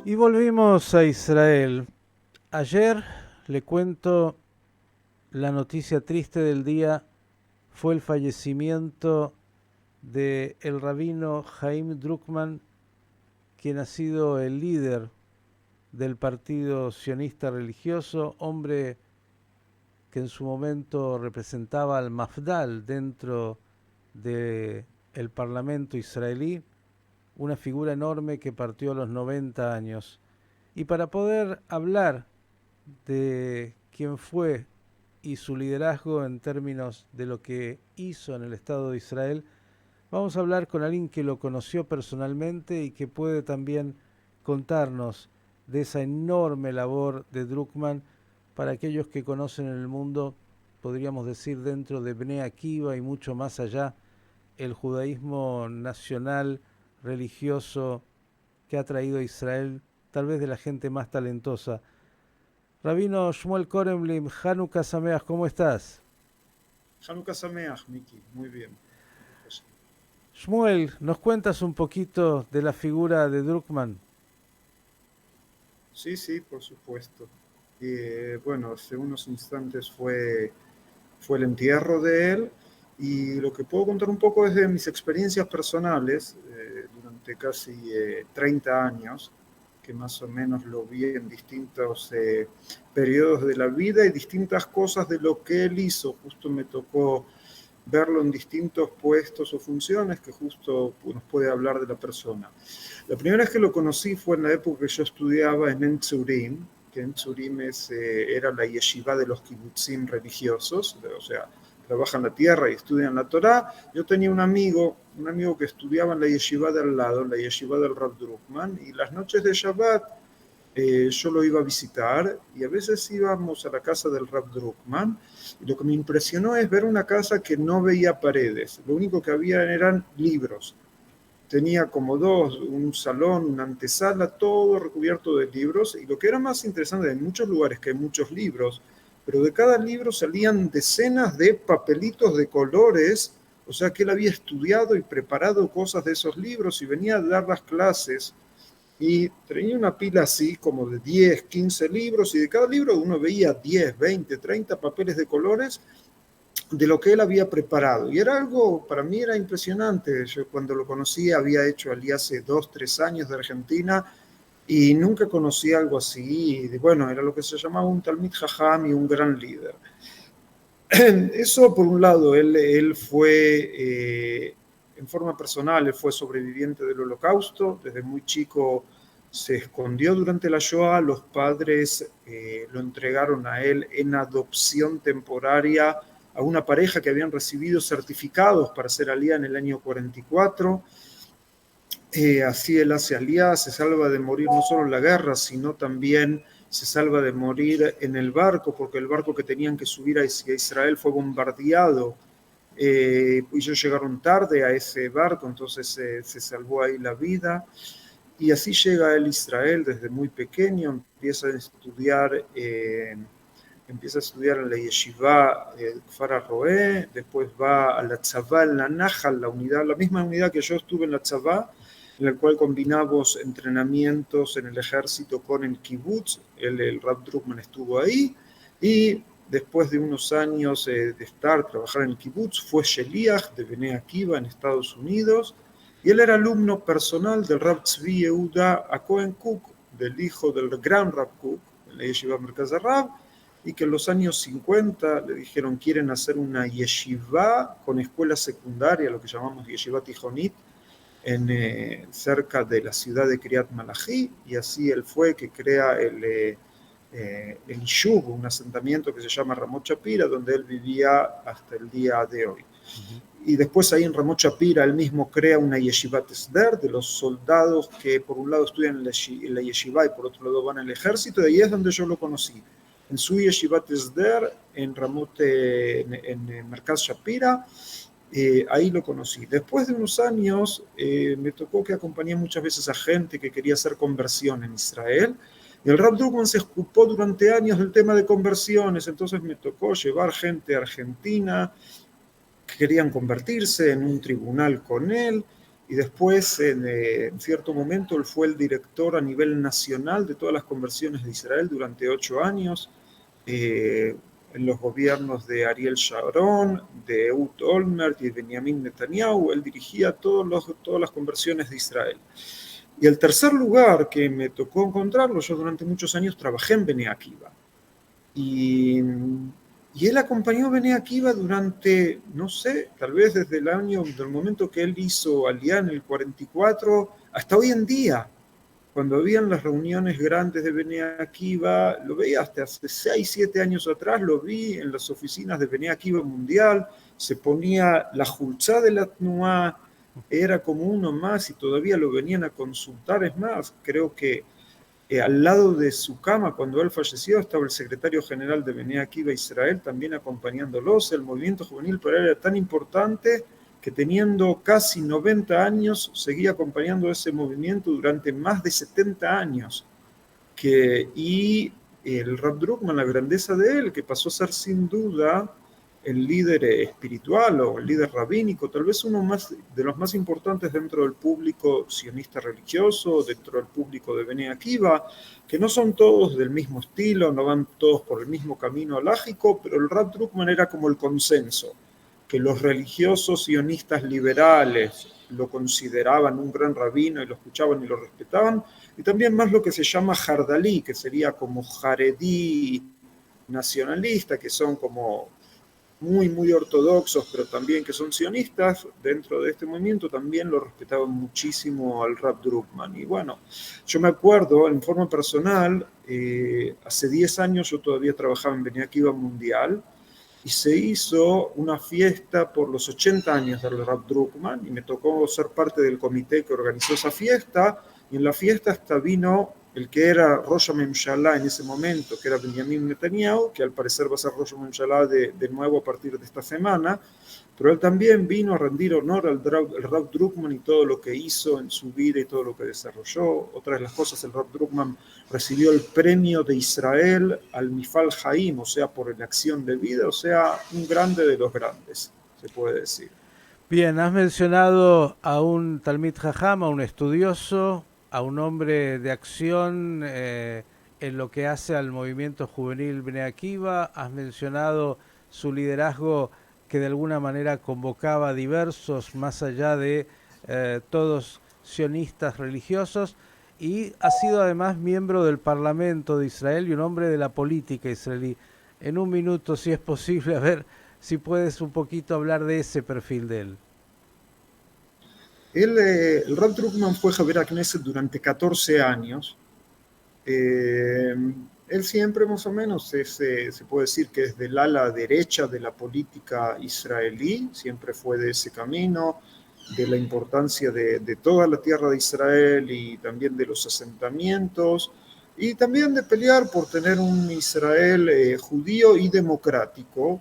Y volvimos a Israel. Ayer le cuento la noticia triste del día fue el fallecimiento de el rabino Chaim Druckmann, quien ha sido el líder del partido sionista religioso, hombre que en su momento representaba al Mafdal dentro del Parlamento israelí, una figura enorme que partió a los 90 años. Y para poder hablar de quién fue y su liderazgo en términos de lo que hizo en el Estado de Israel, vamos a hablar con alguien que lo conoció personalmente y que puede también contarnos de esa enorme labor de Druckmann para aquellos que conocen en el mundo, podríamos decir dentro de Bnei Akiva y mucho más allá, el judaísmo nacional, religioso que ha traído a Israel, tal vez de la gente más talentosa. Rabino Shmuel Koremlim, Hanukkah Sameach, ¿cómo estás? Hanukkah Sameach, Miki, muy bien. Shmuel, ¿nos cuentas un poquito de la figura de Druckmann? Sí, sí, por supuesto. Bueno, hace unos instantes fue el entierro de él y lo que puedo contar un poco es de mis experiencias personales durante casi 30 años, que más o menos lo vi en distintos periodos de la vida y distintas cosas de lo que él hizo. Justo me tocó verlo en distintos puestos o funciones que justo nos puede hablar de la persona. La primera vez que lo conocí fue en la época que yo estudiaba en Entzurim, que Entzurim era la yeshiva de los kibbutzim religiosos, o sea, trabajan la tierra y estudian la Torá. Yo tenía un amigo que estudiaba en la yeshiva de al lado, la yeshiva del Rav Druckmann, y las noches de Shabbat yo lo iba a visitar y a veces íbamos a la casa del Rav Druckmann y lo que me impresionó es ver una casa que no veía paredes, lo único que había eran libros. Tenía como un salón, una antesala, todo recubierto de libros y lo que era más interesante, en muchos lugares que hay muchos libros, pero de cada libro salían decenas de papelitos de colores, o sea que él había estudiado y preparado cosas de esos libros y venía a dar las clases y tenía una pila así como de 10, 15 libros y de cada libro uno veía 10, 20, 30 papeles de colores de lo que él había preparado. Y era algo, para mí era impresionante. Yo cuando lo conocí había hecho allí hace 2, 3 años de Argentina y nunca conocí algo así. Y bueno, era lo que se llamaba un Talmid Jajam y un gran líder. Eso por un lado, él fue, en forma personal, él fue sobreviviente del Holocausto, desde muy chico se escondió durante la Shoah, los padres lo entregaron a él en adopción temporaria a una pareja que habían recibido certificados para ser alía en el año 44. Así él hace alía, se salva de morir no solo en la guerra, sino también se salva de morir en el barco, porque el barco que tenían que subir a Israel fue bombardeado. Y ellos llegaron tarde a ese barco, entonces se salvó ahí la vida. Y así llega él a Israel desde muy pequeño, empieza a estudiar en la yeshiva Kfar Roé, después va a la tzavá en la Nahal, la misma unidad que yo estuve en la tzavá, en la cual combinamos entrenamientos en el ejército con el kibbutz. El Rav Druckmann estuvo ahí y después de unos años de trabajar en el kibbutz, fue Sheliach de Bnei Akiva en Estados Unidos y él era alumno personal del Rav Tzvi Yehuda Cohen Cook, del hijo del gran Rav Cook, en la yeshiva Merkaz Rav, y que en los años 50 le dijeron quieren hacer una yeshiva con escuela secundaria, lo que llamamos yeshiva tijonit, cerca de la ciudad de Kiryat Malachi, y así él fue que crea el Yishuv, un asentamiento que se llama Ramot Shapira, donde él vivía hasta el día de hoy. Y después ahí en Ramot Shapira él mismo crea una yeshivat esder de los soldados que por un lado estudian en la yeshiva y por otro lado van al ejército, y ahí es donde yo lo conocí. En su yeshivat esder, en Ramot, en Merkaz Shapira, ahí lo conocí. Después de unos años me tocó que acompañé muchas veces a gente que quería hacer conversión en Israel. Y el Rav Druckmann se ocupó durante años del tema de conversiones, entonces me tocó llevar gente argentina que querían convertirse en un tribunal con él, y después en cierto momento él fue el director a nivel nacional de todas las conversiones de Israel durante 8 años, en los gobiernos de Ariel Sharon, de Ehud Olmert y de Benjamin Netanyahu. Él dirigía todas las conversiones de Israel. Y el tercer lugar que me tocó encontrarlo, yo durante muchos años trabajé en Bnei Akiva. Y él acompañó a Bnei Akiva durante, no sé, tal vez desde del momento que él hizo Aliyá en el 44 hasta hoy en día. Cuando habían las reuniones grandes de Bnei Akiva, lo veía hasta hace 6, 7 años atrás, lo vi en las oficinas de Bnei Akiva Mundial, se ponía la Julzá de la Tnuá, era como uno más y todavía lo venían a consultar. Es más, creo que al lado de su cama, cuando él falleció, estaba el secretario general de Bnei Akiva Israel también acompañándolos. El movimiento juvenil para él era tan importante que teniendo casi 90 años seguía acompañando ese movimiento durante más de 70 años. Y el Rav Druckmann, la grandeza de él, que pasó a ser sin duda el líder espiritual o el líder rabínico, tal vez uno más, de los más importantes dentro del público sionista religioso, dentro del público de Bnei Akiva, que no son todos del mismo estilo, no van todos por el mismo camino alágico, pero el Rav Druckmann era como el consenso, que los religiosos sionistas liberales lo consideraban un gran rabino y lo escuchaban y lo respetaban, y también más lo que se llama Jardalí, que sería como Jaredí nacionalista, que son como muy, muy ortodoxos, pero también que son sionistas, dentro de este movimiento también lo respetaban muchísimo al Rav Druckmann. Y bueno, yo me acuerdo en forma personal, hace 10 años yo todavía trabajaba en Bnei Akiva Mundial, y se hizo una fiesta por los 80 años del Rav Druckmann, y me tocó ser parte del comité que organizó esa fiesta, y en la fiesta hasta vino el que era Rosh HaMemshalá en ese momento, que era Benjamin Netanyahu, que al parecer va a ser Rosh HaMemshalá de nuevo a partir de esta semana, pero él también vino a rendir honor al Rav Druckmann y todo lo que hizo en su vida y todo lo que desarrolló. Otra de las cosas, el Rav Druckmann recibió el premio de Israel al Mifal Haim, o sea, por la acción de vida, o sea, un grande de los grandes, se puede decir. Bien, has mencionado a un Talmid Jajam, a un estudioso, a un hombre de acción en lo que hace al movimiento juvenil Bnei Akiva. Has mencionado su liderazgo que de alguna manera convocaba a diversos, más allá de todos sionistas religiosos, y ha sido además miembro del Parlamento de Israel y un hombre de la política israelí. En un minuto, si es posible, a ver si puedes un poquito hablar de ese perfil de él. El Rav Druckmann fue Javier Knesset durante 14 años. Él siempre más o menos se puede decir que es del ala derecha de la política israelí, siempre fue de ese camino, de la importancia de toda la tierra de Israel y también de los asentamientos, y también de pelear por tener un Israel judío y democrático.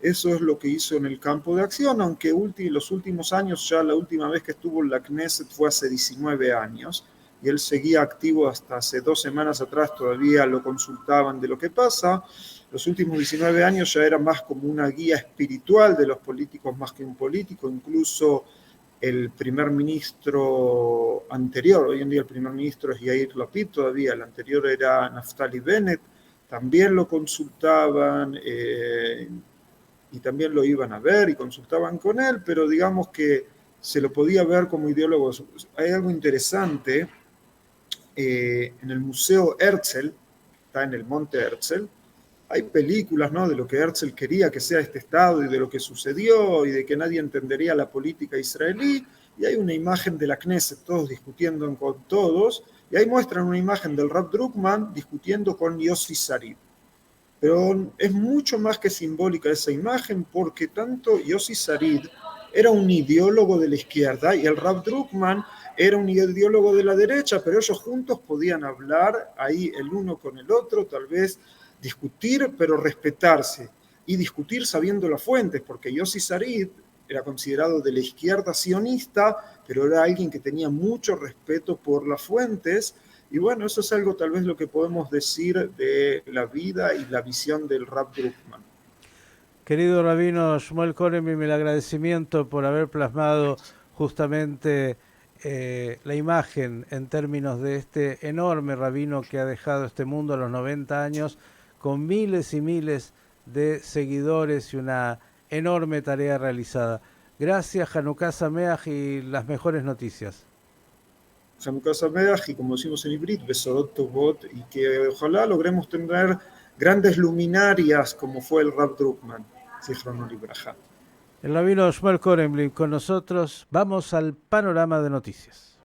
Eso es lo que hizo en el campo de acción, aunque los últimos años, ya la última vez que estuvo en la Knesset fue hace 19 años, y él seguía activo hasta hace 2 semanas atrás, todavía lo consultaban de lo que pasa. Los últimos 19 años ya era más como una guía espiritual de los políticos más que un político, incluso el primer ministro anterior, hoy en día el primer ministro es Yair Lapid todavía, el anterior era Naftali Bennett, también lo consultaban y también lo iban a ver y consultaban con él, pero digamos que se lo podía ver como ideólogo. Hay algo interesante en el Museo Herzl, está en el Monte Herzl, hay películas, ¿no?, de lo que Herzl quería que sea este Estado y de lo que sucedió y de que nadie entendería la política israelí, y hay una imagen de la Knesset, todos discutiendo con todos, y ahí muestran una imagen del Rav Druckmann discutiendo con Yossi Sarid. Pero es mucho más que simbólica esa imagen, porque tanto Yossi Sarid era un ideólogo de la izquierda y el Rav Druckmann era un ideólogo de la derecha, pero ellos juntos podían hablar ahí el uno con el otro, tal vez discutir, pero respetarse, y discutir sabiendo las fuentes, porque Yossi Sarid era considerado de la izquierda sionista, pero era alguien que tenía mucho respeto por las fuentes. Y bueno, eso es algo tal vez lo que podemos decir de la vida y la visión del Rav Druckmann. Querido rabino Shmuel Koremim, el agradecimiento por haber plasmado justamente la imagen en términos de este enorme rabino que ha dejado este mundo a los 90 años, con miles y miles de seguidores y una enorme tarea realizada. Gracias, Hanukkah Sameach, y las mejores noticias. Hanukkah Sameach, y como decimos en Ibrit, Besodot Tovot, y que ojalá logremos tener grandes luminarias como fue el Rav Druckmann, Zichrono Libraja. El rabino Shmuel Korenblum con nosotros. Vamos al panorama de noticias.